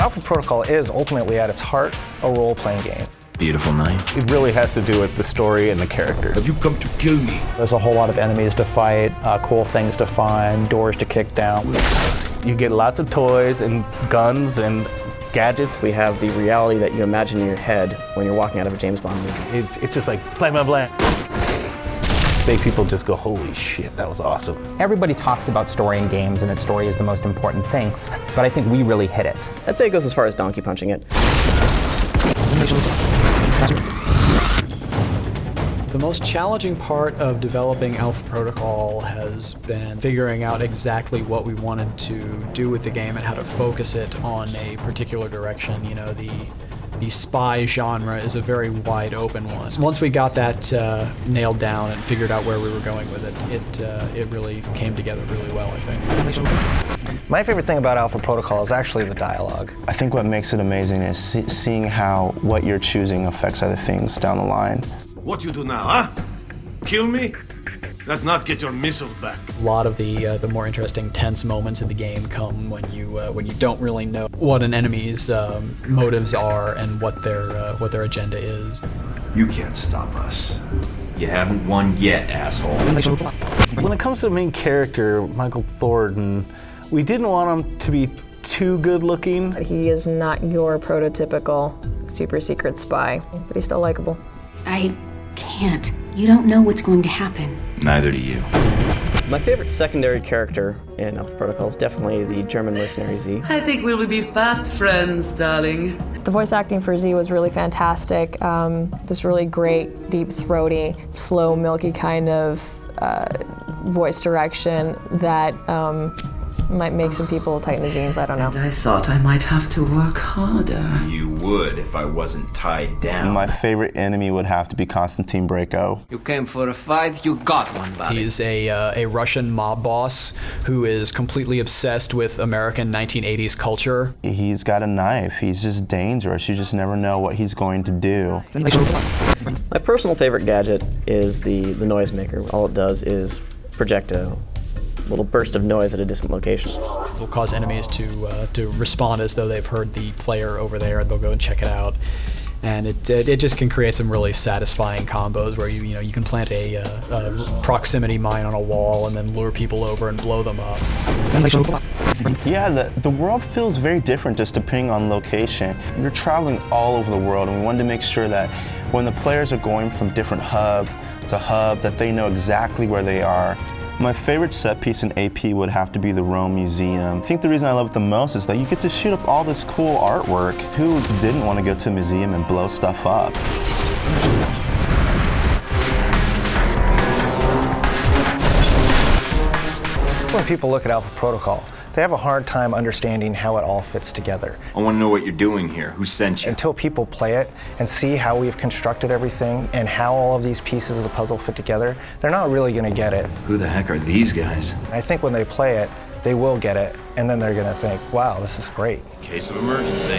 Alpha Protocol is ultimately at its heart a role-playing game. Beautiful night. It really has to do with the story and the characters. Have you come to kill me? There's a whole lot of enemies to fight, cool things to find, doors to kick down. You get lots of toys and guns and gadgets. We have the reality that you imagine in your head when you're walking out of a James Bond movie. It's just like blah, blah, blah. Make people just go, holy shit, that was awesome. Everybody talks about story in games and that story is the most important thing, but I think we really hit it. I'd say it goes as far as donkey punching it. The most challenging part of developing Alpha Protocol has been figuring out exactly what we wanted to do with the game and how to focus it on a particular direction. You know, the spy genre is a very wide open one. Once we got that nailed down and figured out where we were going with it, it really came together really well, I think. My favorite thing about Alpha Protocol is actually the dialogue. I think what makes it amazing is seeing how what you're choosing affects other things down the line. What you do now, huh? Kill me? That not get your missiles back. A lot of the more interesting, tense moments in the game come when you don't really know what an enemy's motives are and what their agenda is. You can't stop us. You haven't won yet, asshole. When it comes to the main character, Michael Thornton, we didn't want him to be too good looking. He is not your prototypical super secret spy, but he's still likable. I can't. You don't know what's going to happen. Neither do you. My favorite secondary character in Alpha Protocol is definitely the German mercenary Z. I think we will be fast friends, darling. The voice acting for Z was really fantastic. This really great, deep, throaty, slow, milky kind of voice direction that might make some people tighten the jeans, I don't know. And I thought I might have to work harder. You would if I wasn't tied down. My favorite enemy would have to be Konstantin Brayko. You came for a fight, you got one, buddy. He's a Russian mob boss who is completely obsessed with American 1980s culture. He's got a knife. He's just dangerous. You just never know what he's going to do. My personal favorite gadget is the noisemaker. All it does is project a little burst of noise at a distant location. It'll cause enemies to respond as though they've heard the player over there, and they'll go and check it out. And it just can create some really satisfying combos where you can plant a proximity mine on a wall and then lure people over and blow them up. Yeah, the world feels very different just depending on location. You're traveling all over the world, and we wanted to make sure that when the players are going from different hub to hub, that they know exactly where they are. My favorite set piece in AP would have to be the Rome Museum. I think the reason I love it the most is that you get to shoot up all this cool artwork. Who didn't want to go to a museum and blow stuff up? When people look at Alpha Protocol, they have a hard time understanding how it all fits together. I want to know what you're doing here. Who sent you? Until people play it and see how we've constructed everything and how all of these pieces of the puzzle fit together, they're not really going to get it. Who the heck are these guys? I think when they play it, they will get it, and then they're going to think, wow, this is great. Case of emergency.